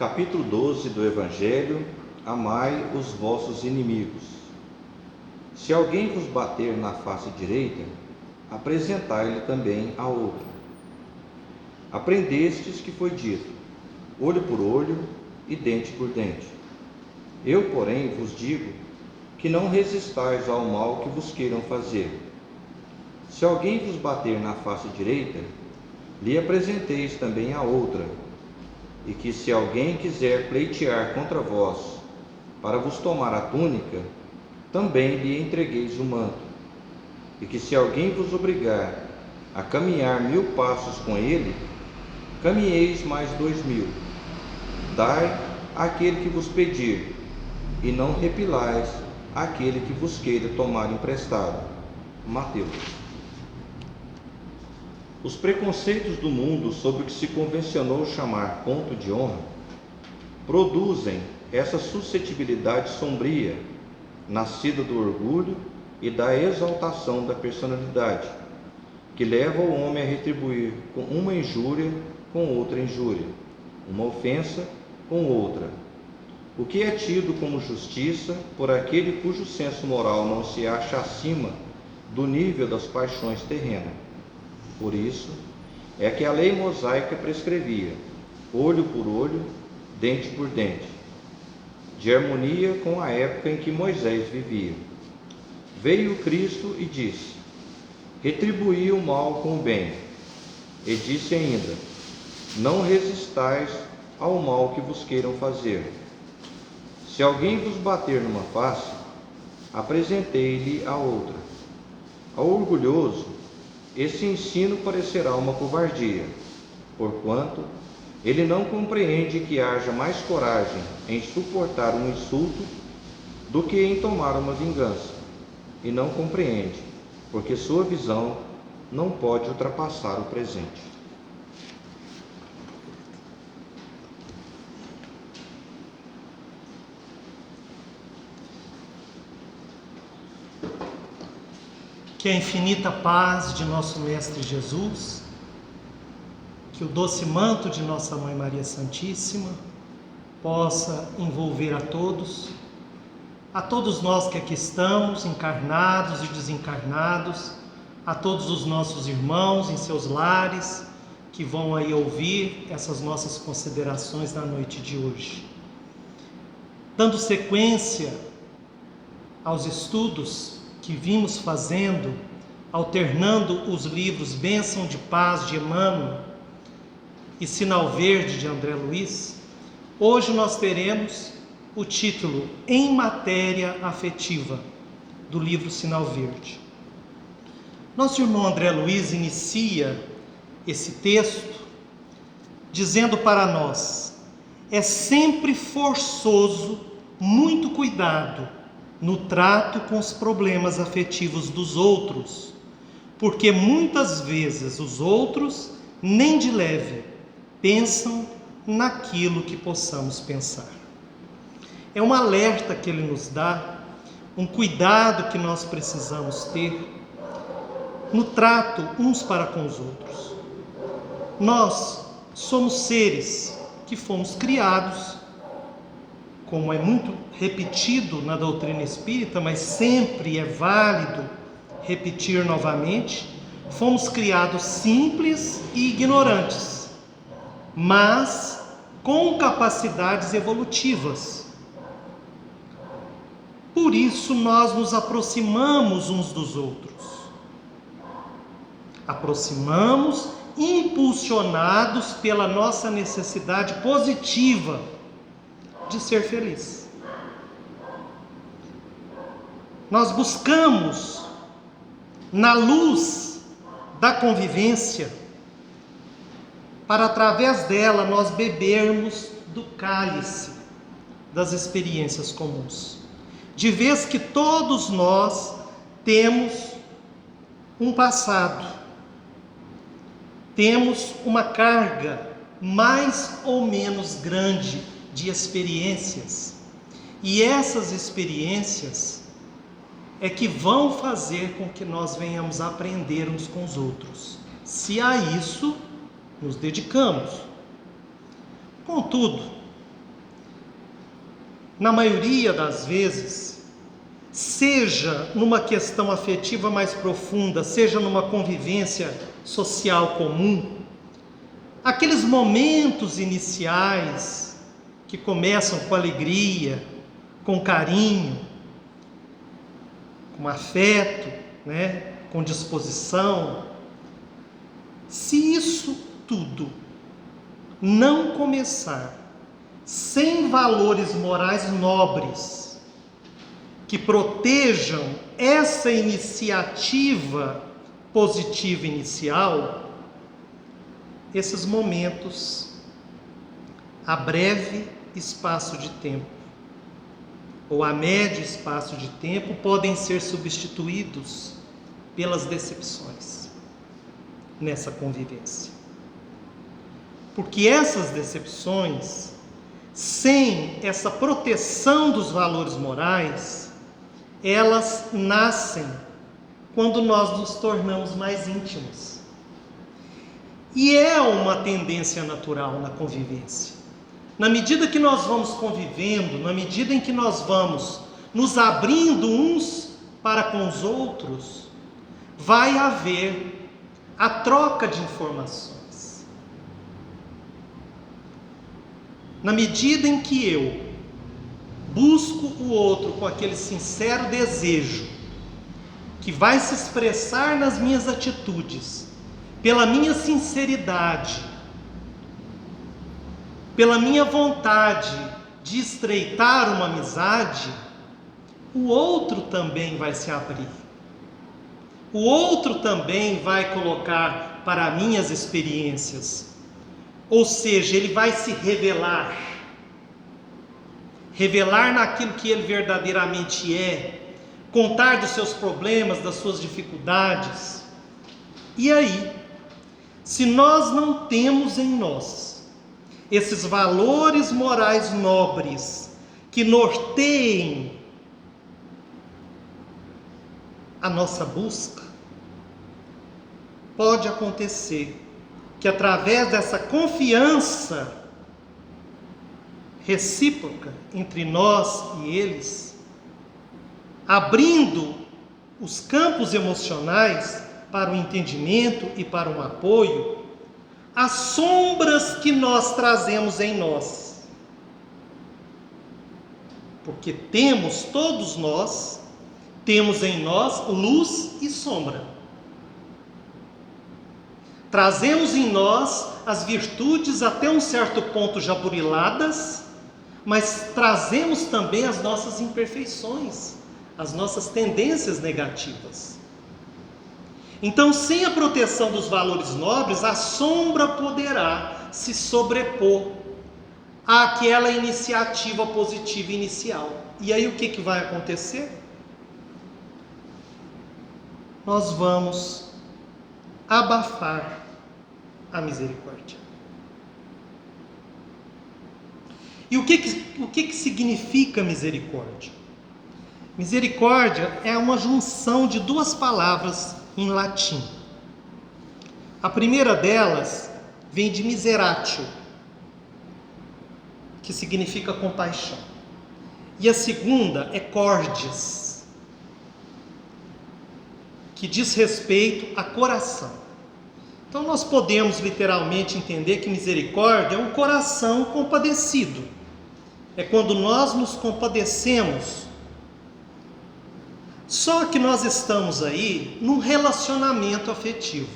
Capítulo 12 do Evangelho: Amai os vossos inimigos. Se alguém vos bater na face direita, apresentai-lhe também a outra. Aprendestes que foi dito: olho por olho e dente por dente. Eu, porém, vos digo que não resistais ao mal que vos queiram fazer. Se alguém vos bater na face direita, lhe apresenteis também a outra. E que se alguém quiser pleitear contra vós, para vos tomar a túnica, também lhe entregueis o manto. E que se alguém vos obrigar a caminhar 1000 passos com ele, caminheis mais 2000. Dai àquele que vos pedir, e não repilais àquele que vos queira tomar emprestado. Mateus. Os preconceitos do mundo sobre o que se convencionou chamar ponto de honra produzem essa suscetibilidade sombria, nascida do orgulho e da exaltação da personalidade, que leva o homem a retribuir com uma injúria com outra injúria, uma ofensa com outra, o que é tido como justiça por aquele cujo senso moral não se acha acima do nível das paixões terrenas. Por isso é que a lei mosaica prescrevia olho por olho, dente por dente, de harmonia com a época em que Moisés vivia. Veio Cristo e disse: retribuí o mal com o bem. E disse ainda: não resistais ao mal que vos queiram fazer. Se alguém vos bater numa face, apresentei-lhe a outra. Ao orgulhoso, esse ensino parecerá uma covardia, porquanto ele não compreende que haja mais coragem em suportar um insulto do que em tomar uma vingança, e não compreende, porque sua visão não pode ultrapassar o presente. Que a infinita paz de nosso Mestre Jesus, que o doce manto de nossa Mãe Maria Santíssima possa envolver a todos nós que aqui estamos, encarnados e desencarnados, a todos os nossos irmãos em seus lares, que vão aí ouvir essas nossas considerações na noite de hoje. Dando sequência aos estudos que vimos fazendo, alternando os livros Bênção de Paz de Emmanuel e Sinal Verde de André Luiz, hoje nós teremos o título Em Matéria Afetiva, do livro Sinal Verde. Nosso irmão André Luiz inicia esse texto dizendo para nós: é sempre forçoso muito cuidado no trato com os problemas afetivos dos outros, porque muitas vezes os outros nem de leve pensam naquilo que possamos pensar. É um alerta que ele nos dá, um cuidado que nós precisamos ter no trato uns para com os outros. Nós somos seres que fomos criados, como é muito repetido na doutrina espírita, mas sempre é válido repetir novamente, fomos criados simples e ignorantes, mas com capacidades evolutivas. Por isso nós nos aproximamos uns dos outros. Aproximamos impulsionados pela nossa necessidade positiva de ser feliz. Nós buscamos, na luz da convivência, para através dela nós bebermos do cálice das experiências comuns. De vez que todos nós temos um passado, temos uma carga mais ou menos grande de experiências, e essas experiências é que vão fazer com que nós venhamos a aprender uns com os outros, se a isso nos dedicamos. Contudo, na maioria das vezes, seja numa questão afetiva mais profunda, seja numa convivência social comum, aqueles momentos iniciais que começam com alegria, com carinho, com afeto, com disposição, se isso tudo não começar sem valores morais nobres que protejam essa iniciativa positiva inicial, esses momentos, a breve espaço de tempo, ou a médio espaço de tempo, podem ser substituídos pelas decepções nessa convivência. Porque essas decepções, sem essa proteção dos valores morais, elas nascem quando nós nos tornamos mais íntimos. E é uma tendência natural na convivência. Na medida que nós vamos convivendo, na medida em que nós vamos nos abrindo uns para com os outros, vai haver a troca de informações. Na medida em que eu busco o outro com aquele sincero desejo, que vai se expressar nas minhas atitudes, pela minha sinceridade, pela minha vontade de estreitar uma amizade, o outro também vai se abrir. O outro também vai colocar para mim as experiências. Ou seja, ele vai se revelar. Revelar naquilo que ele verdadeiramente é. Contar dos seus problemas, das suas dificuldades. E aí, se nós não temos em nós esses valores morais nobres que norteiem a nossa busca, pode acontecer que através dessa confiança recíproca entre nós e eles, abrindo os campos emocionais para o entendimento e para o apoio, as sombras que nós trazemos em nós. Porque todos nós, temos em nós luz e sombra. Trazemos em nós as virtudes até um certo ponto já buriladas, mas trazemos também as nossas imperfeições, as nossas tendências negativas. Então, sem a proteção dos valores nobres, a sombra poderá se sobrepor àquela iniciativa positiva inicial. E aí o que vai acontecer? Nós vamos abafar a misericórdia. E o que significa misericórdia? Misericórdia é uma junção de duas palavras em latim. A primeira delas vem de miseratio, que significa compaixão. E a segunda é cordis, que diz respeito a coração. Então nós podemos literalmente entender que misericórdia é um coração compadecido. É quando nós nos compadecemos. Só que nós estamos aí num relacionamento afetivo.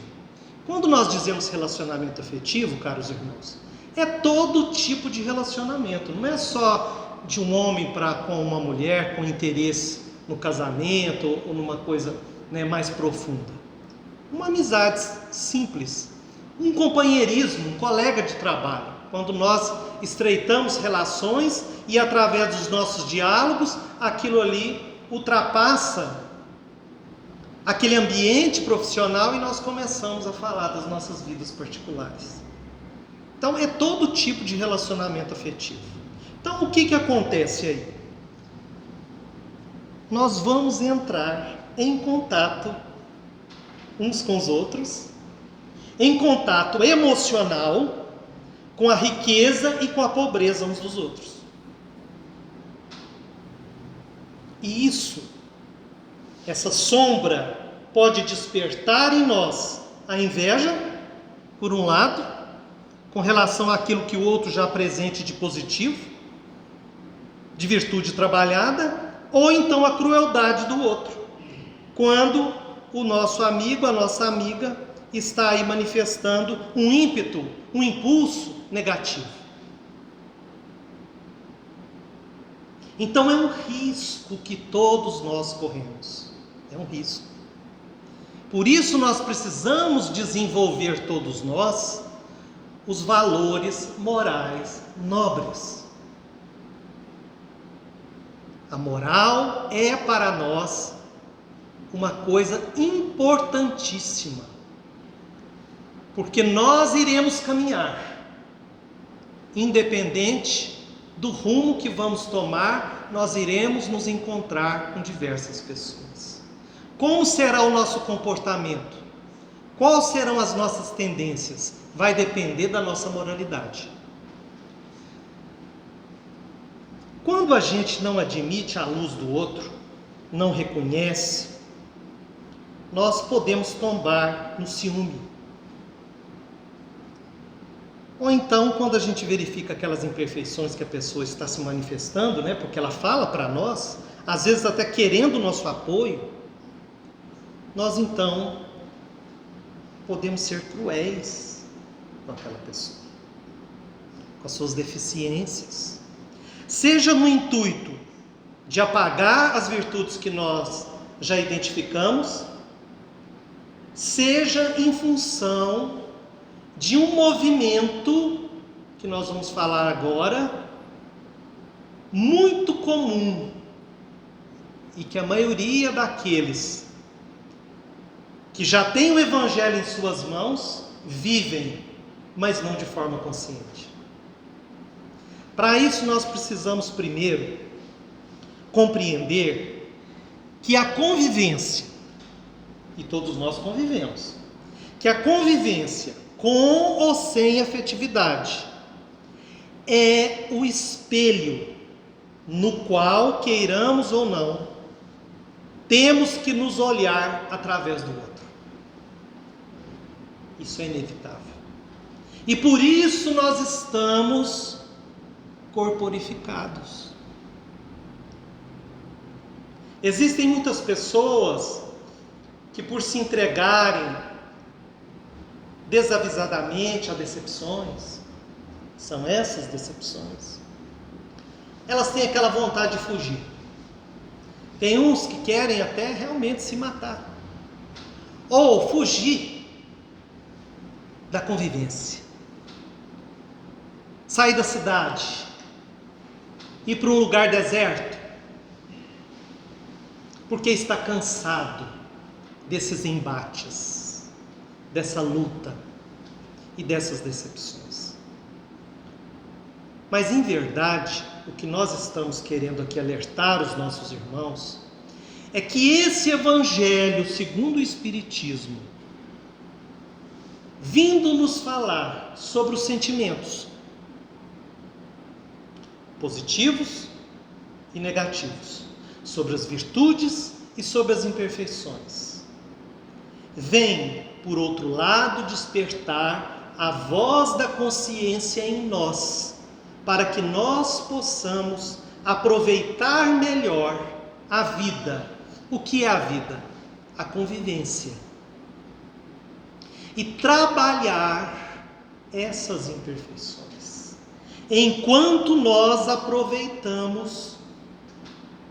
Quando nós dizemos relacionamento afetivo, caros irmãos, é todo tipo de relacionamento. Não é só de um homem para com uma mulher com interesse no casamento ou numa coisa mais profunda. Uma amizade simples, um companheirismo, um colega de trabalho. Quando nós estreitamos relações e através dos nossos diálogos, aquilo ali ultrapassa aquele ambiente profissional e nós começamos a falar das nossas vidas particulares. Então é todo tipo de relacionamento afetivo. Então o que acontece aí? Nós vamos entrar em contato uns com os outros, em contato emocional com a riqueza e com a pobreza uns dos outros. E essa sombra, pode despertar em nós a inveja, por um lado, com relação àquilo que o outro já apresente de positivo, de virtude trabalhada, ou então a crueldade do outro, quando o nosso amigo, a nossa amiga, está aí manifestando um ímpeto, um impulso negativo. Então é um risco que todos nós corremos. É um risco. Por isso nós precisamos desenvolver, todos nós, os valores morais nobres. A moral é para nós uma coisa importantíssima, porque nós iremos caminhar, independente do rumo que vamos tomar, nós iremos nos encontrar com diversas pessoas. Como será o nosso comportamento? Quais serão as nossas tendências? Vai depender da nossa moralidade. Quando a gente não admite a luz do outro, não reconhece, nós podemos tombar no ciúme. Ou então, quando a gente verifica aquelas imperfeições que a pessoa está se manifestando, porque ela fala para nós, às vezes até querendo o nosso apoio, nós então podemos ser cruéis com aquela pessoa, com as suas deficiências, seja no intuito de apagar as virtudes que nós já identificamos, seja em função de um movimento, que nós vamos falar agora, muito comum, e que a maioria daqueles que já têm o Evangelho em suas mãos, vivem, mas não de forma consciente. Para isso nós precisamos primeiro compreender que a convivência, e todos nós convivemos, que a convivência com ou sem afetividade é o espelho no qual, queiramos ou não, temos que nos olhar através do outro. Isso é inevitável. E por isso nós estamos corporificados. Existem muitas pessoas que, por se entregarem desavisadamente a decepções, são essas decepções, elas têm aquela vontade de fugir. Tem uns que querem até realmente se matar, ou fugir da convivência, sair da cidade, ir para um lugar deserto, porque está cansado desses embates, dessa luta e dessas decepções. Mas em verdade, o que nós estamos querendo aqui alertar os nossos irmãos é que esse Evangelho segundo o Espiritismo, vindo nos falar sobre os sentimentos positivos e negativos, sobre as virtudes e sobre as imperfeições, vem, por outro lado, despertar a voz da consciência em nós, para que nós possamos aproveitar melhor a vida. O que é a vida? A convivência. E trabalhar essas imperfeições, enquanto nós aproveitamos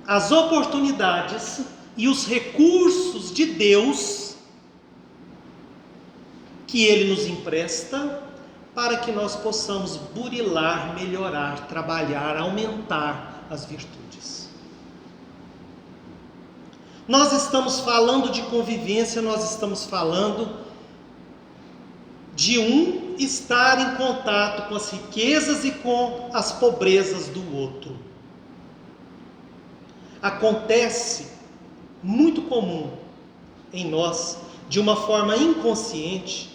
as oportunidades e os recursos de Deus que Ele nos empresta, para que nós possamos burilar, melhorar, trabalhar, aumentar as virtudes. Nós estamos falando de convivência, nós estamos falando de um estar em contato com as riquezas e com as pobrezas do outro. Acontece muito comum em nós, de uma forma inconsciente,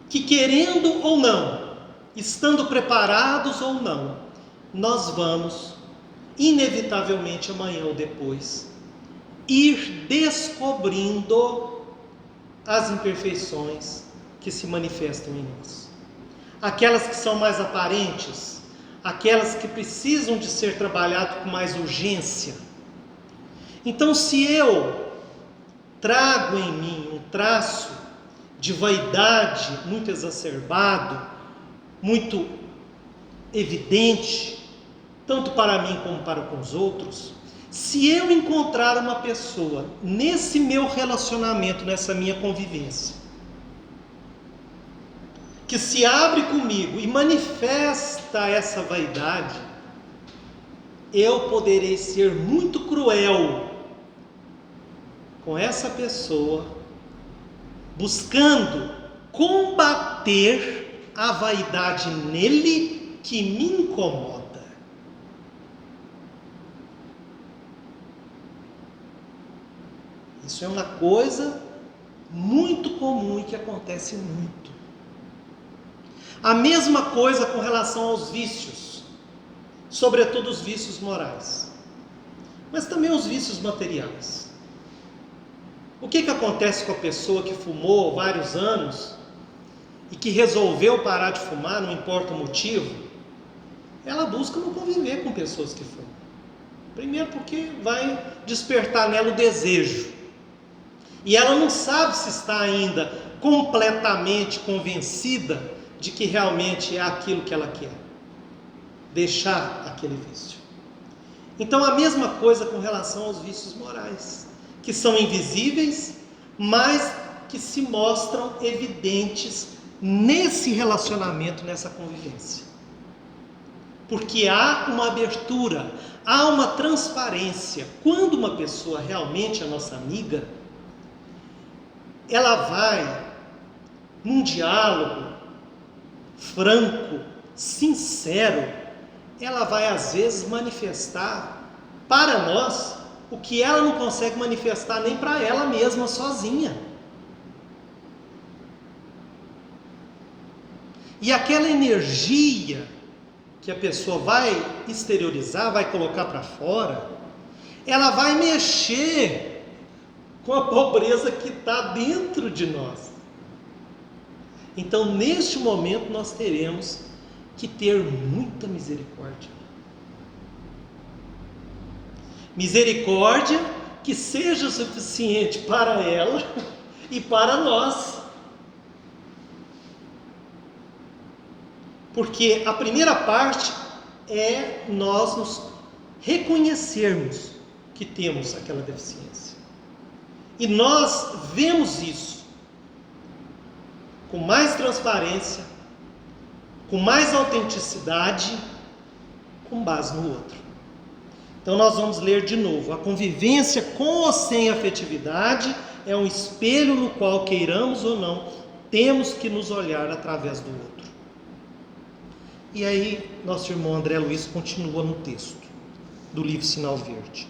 que querendo ou não, estando preparados ou não, nós vamos inevitavelmente amanhã ou depois, ir descobrindo as imperfeições que se manifestam em nós. Aquelas que são mais aparentes, aquelas que precisam de ser trabalhadas com mais urgência. Então, se eu trago em mim um traço de vaidade muito exacerbado, muito evidente, tanto para mim como para com os outros, se eu encontrar uma pessoa nesse meu relacionamento, nessa minha convivência, que se abre comigo e manifesta essa vaidade, eu poderei ser muito cruel com essa pessoa, buscando combater a vaidade nele que me incomoda. Isso é uma coisa muito comum e que acontece muito. A mesma coisa com relação aos vícios, sobretudo os vícios morais, mas também os vícios materiais. O que acontece com a pessoa que fumou vários anos e que resolveu parar de fumar, não importa o motivo? Ela busca não conviver com pessoas que fumam. Primeiro porque vai despertar nela o desejo. E ela não sabe se está ainda completamente convencida de que realmente é aquilo que ela quer. Deixar aquele vício. Então a mesma coisa com relação aos vícios morais, que são invisíveis, mas que se mostram evidentes nesse relacionamento, nessa convivência. Porque há uma abertura, há uma transparência. Quando uma pessoa realmente é nossa amiga, ela vai num diálogo franco, sincero, ela vai às vezes manifestar para nós o que ela não consegue manifestar nem para ela mesma sozinha. E aquela energia que a pessoa vai exteriorizar, vai colocar para fora, ela vai mexer com a pobreza que está dentro de nós. Então, neste momento, nós teremos que ter muita misericórdia. Misericórdia que seja suficiente para ela e para nós. Porque a primeira parte é nós nos reconhecermos que temos aquela deficiência. E nós vemos isso com mais transparência, com mais autenticidade, com base no outro. Então nós vamos ler de novo. A convivência com ou sem afetividade é um espelho no qual, queiramos ou não, temos que nos olhar através do outro. E aí nosso irmão André Luiz continua no texto do livro Sinal Verde.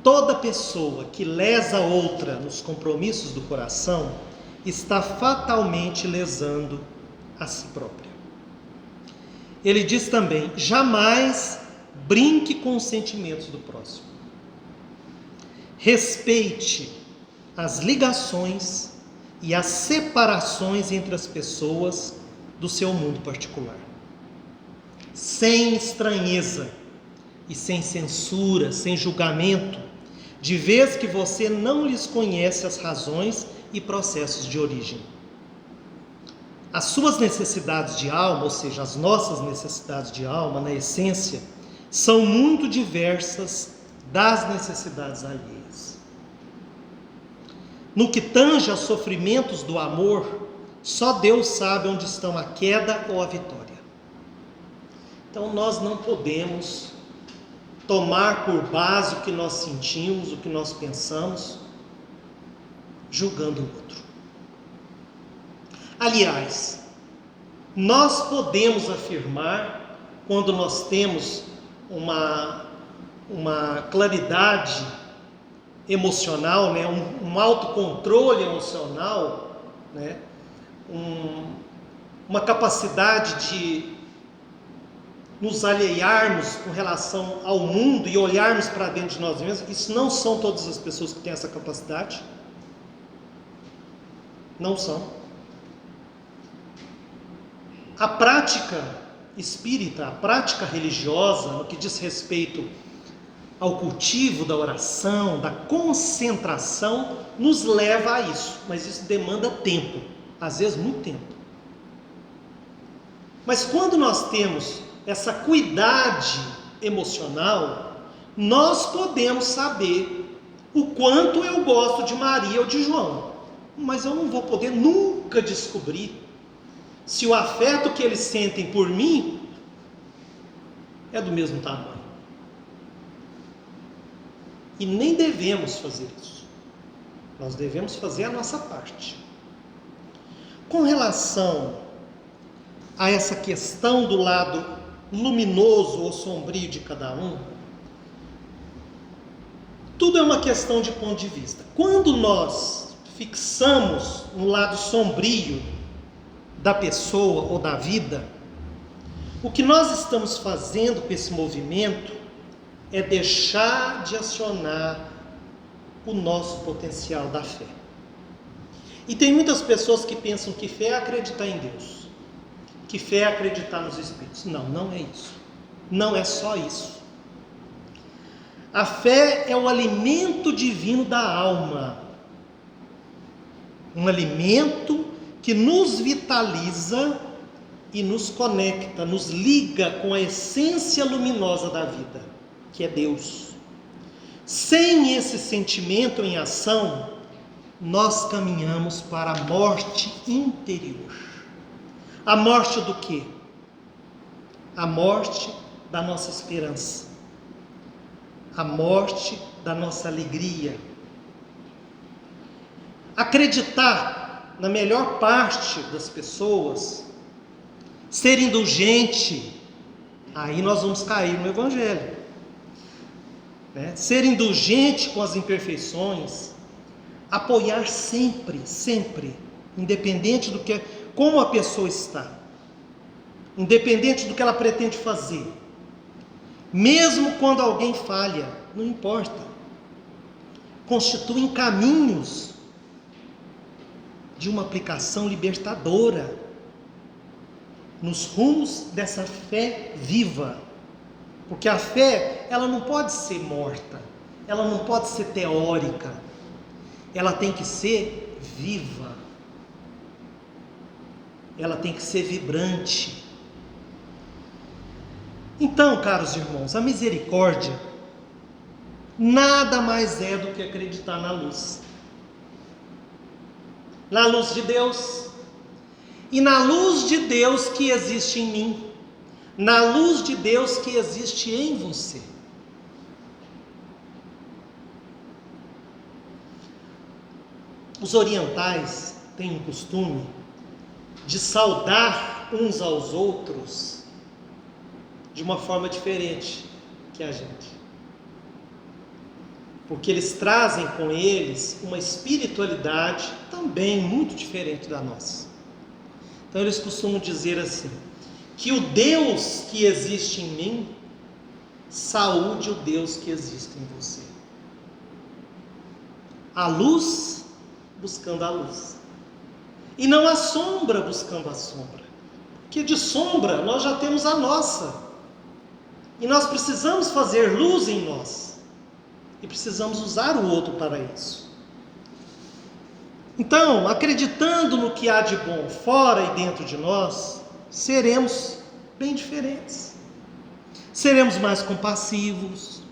Toda pessoa que lesa outra nos compromissos do coração está fatalmente lesando a si própria. Ele diz também: jamais brinque com os sentimentos do próximo. Respeite as ligações e as separações entre as pessoas do seu mundo particular. Sem estranheza e sem censura, sem julgamento, de vez que você não lhes conhece as razões e processos de origem. As suas necessidades de alma, ou seja, as nossas necessidades de alma, na essência, são muito diversas das necessidades alheias. No que tange aos sofrimentos do amor, só Deus sabe onde estão a queda ou a vitória. Então nós não podemos tomar por base o que nós sentimos, o que nós pensamos, julgando o outro. Aliás, nós podemos afirmar, quando nós temos uma claridade emocional, né, um autocontrole emocional, né, uma capacidade nos alheiarmos com relação ao mundo e olharmos para dentro de nós mesmos. Isso não são todas as pessoas que têm essa capacidade. Não são. A prática espírita, a prática religiosa, no que diz respeito ao cultivo da oração, da concentração, nos leva a isso. Mas isso demanda tempo, às vezes muito tempo. Mas quando nós temos essa cuidade emocional, nós podemos saber o quanto eu gosto de Maria ou de João. Mas eu não vou poder nunca descobrir se o afeto que eles sentem por mim é do mesmo tamanho. E nem devemos fazer isso. Nós devemos fazer a nossa parte. Com relação a essa questão do lado luminoso ou sombrio de cada um, tudo é uma questão de ponto de vista. Quando nós fixamos no lado sombrio da pessoa ou da vida, o que nós estamos fazendo com esse movimento é deixar de acionar o nosso potencial da fé. E tem muitas pessoas que pensam que fé é acreditar em Deus, que fé é acreditar nos Espíritos. Não, não é isso. Não é só isso. A fé é o alimento divino da alma. Um alimento que nos vitaliza e nos conecta, nos liga com a essência luminosa da vida, que é Deus. Sem esse sentimento em ação, nós caminhamos para a morte interior. A morte do quê? A morte da nossa esperança. A morte da nossa alegria. Acreditar na melhor parte das pessoas, ser indulgente, aí nós vamos cair no Evangelho. Ser indulgente com as imperfeições, apoiar sempre, sempre, independente do que, como a pessoa está, independente do que ela pretende fazer, mesmo quando alguém falha, não importa, constituem caminhos de uma aplicação libertadora nos rumos dessa fé viva. Porque a fé, ela não pode ser morta, ela não pode ser teórica, ela tem que ser viva, ela tem que ser vibrante. Então, caros irmãos, a misericórdia nada mais é do que acreditar na luz de Deus, e na luz de Deus que existe em mim, na luz de Deus que existe em você. Os orientais têm um costume de saudar uns aos outros de uma forma diferente que a gente, porque eles trazem com eles uma espiritualidade também muito diferente da nossa. Então eles costumam dizer assim, que o Deus que existe em mim saúde o Deus que existe em você. A luz buscando a luz, e não a sombra buscando a sombra, porque de sombra nós já temos a nossa, e nós precisamos fazer luz em nós, e precisamos usar o outro para isso. Então, acreditando no que há de bom fora e dentro de nós, seremos bem diferentes. Seremos mais compassivos,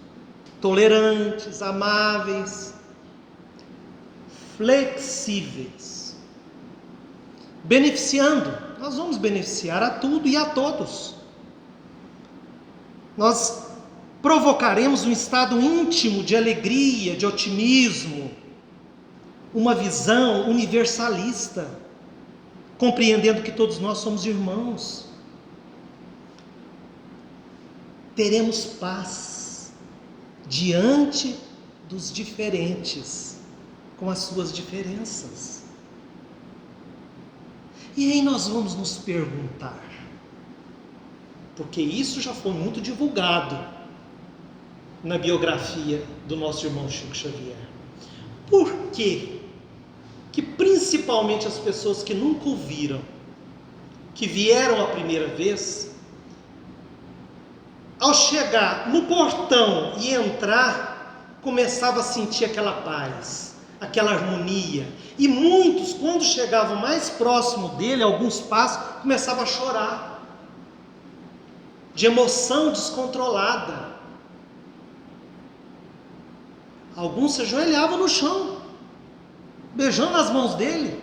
tolerantes, amáveis, flexíveis, beneficiando. Nós vamos beneficiar a tudo e a todos. Nós provocaremos um estado íntimo de alegria, de otimismo, uma visão universalista, compreendendo que todos nós somos irmãos. Teremos paz diante dos diferentes, com as suas diferenças. E aí nós vamos nos perguntar: porque isso já foi muito divulgado na biografia do nosso irmão Chico Xavier. Por quê? Que principalmente as pessoas que nunca ouviram, que vieram a primeira vez, ao chegar no portão e entrar, começava a sentir aquela paz, aquela harmonia. E muitos, quando chegavam mais próximo dele, alguns passos, começavam a chorar, de emoção descontrolada. Alguns se ajoelhavam no chão, beijando as mãos dele.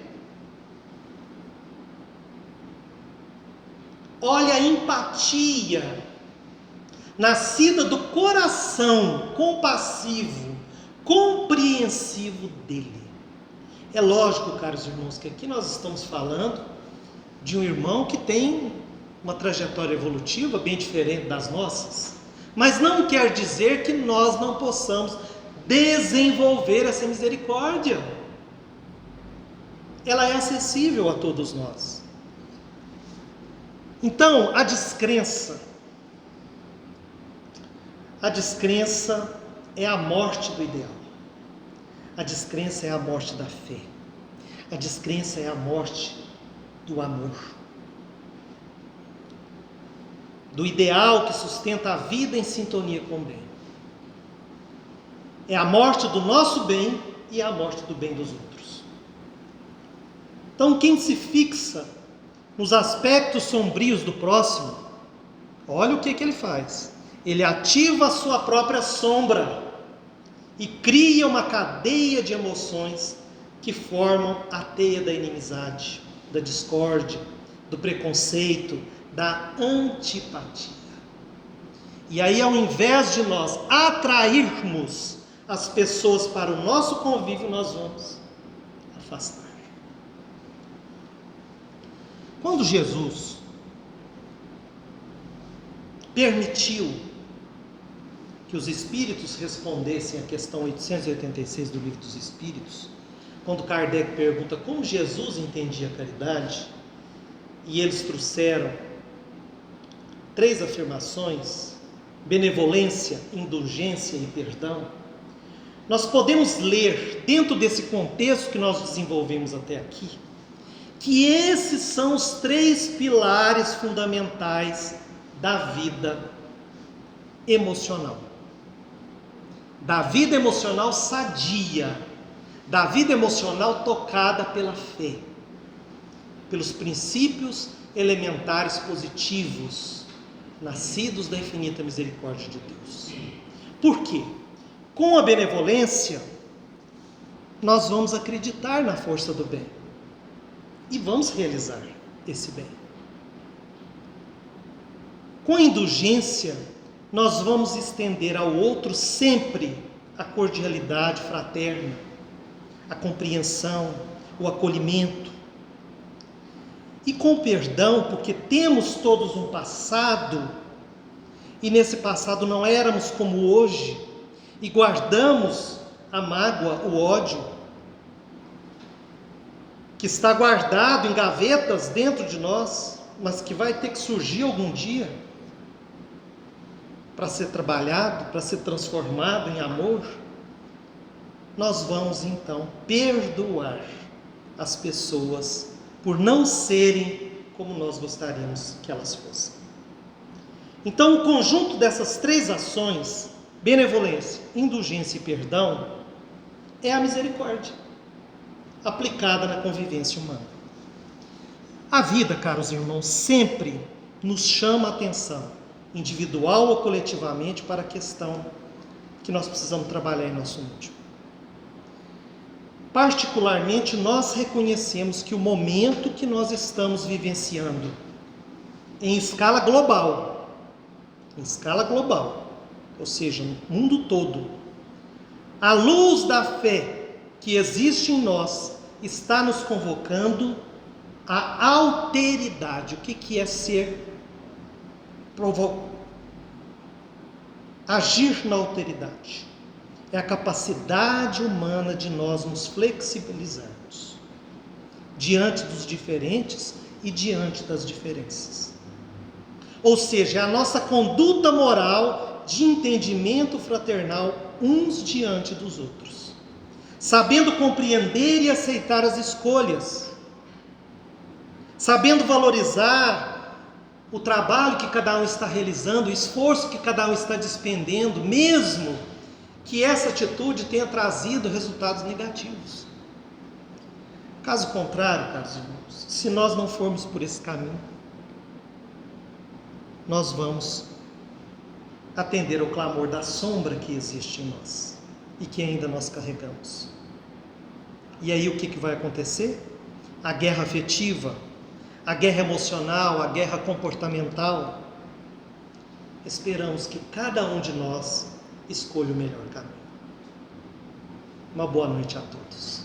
Olha a empatia nascida do coração compassivo, compreensivo dele. É lógico, caros irmãos, que aqui nós estamos falando de um irmão que tem uma trajetória evolutiva bem diferente das nossas, mas não quer dizer que nós não possamos desenvolver essa misericórdia. Ela é acessível a todos nós. Então, a descrença é a morte do ideal. A descrença é a morte da fé. A descrença é a morte do amor, do ideal que sustenta a vida em sintonia com o bem. É a morte do nosso bem e é a morte do bem dos outros. Então, quem se fixa nos aspectos sombrios do próximo, olha o que ele faz. Ele ativa a sua própria sombra e cria uma cadeia de emoções que formam a teia da inimizade, da discórdia, do preconceito, da antipatia. E aí, ao invés de nós atrairmos as pessoas para o nosso convívio, nós vamos afastar. Quando Jesus permitiu que os Espíritos respondessem à questão 886 do Livro dos Espíritos, quando Kardec pergunta como Jesus entendia a caridade, e eles trouxeram 3 afirmações: benevolência, indulgência e perdão, nós podemos ler, dentro desse contexto que nós desenvolvemos até aqui, que esses são os 3 pilares fundamentais da vida emocional. Da vida emocional sadia, da vida emocional tocada pela fé, pelos princípios elementares positivos, nascidos da infinita misericórdia de Deus. Por quê? Com a benevolência, nós vamos acreditar na força do bem e vamos realizar esse bem. Com a indulgência, nós vamos estender ao outro sempre a cordialidade fraterna, a compreensão, o acolhimento. E com o perdão, porque temos todos um passado, e nesse passado não éramos como hoje, e guardamos a mágoa, o ódio, que está guardado em gavetas dentro de nós, mas que vai ter que surgir algum dia, para ser trabalhado, para ser transformado em amor. Nós vamos então perdoar as pessoas por não serem como nós gostaríamos que elas fossem. Então, o conjunto dessas 3 ações, benevolência, indulgência e perdão, é a misericórdia aplicada na convivência humana. A vida, caros irmãos, sempre nos chama a atenção, individual ou coletivamente, para a questão que nós precisamos trabalhar em nosso íntimo. Particularmente, nós reconhecemos que o momento que nós estamos vivenciando, em escala global, ou seja, no mundo todo, a luz da fé que existe em nós está nos convocando à alteridade. O que é ser agir na alteridade? É a capacidade humana de nós nos flexibilizarmos diante dos diferentes e diante das diferenças. Ou seja, é a nossa conduta moral de entendimento fraternal uns diante dos outros, sabendo compreender e aceitar as escolhas, sabendo valorizar o trabalho que cada um está realizando, o esforço que cada um está despendendo, mesmo que essa atitude tenha trazido resultados negativos. Caso contrário, caros irmãos, se nós não formos por esse caminho, nós vamos atender ao clamor da sombra que existe em nós e que ainda nós carregamos. E aí o que vai acontecer? A guerra afetiva, a guerra emocional, a guerra comportamental. Esperamos que cada um de nós escolha o melhor caminho. Uma boa noite a todos.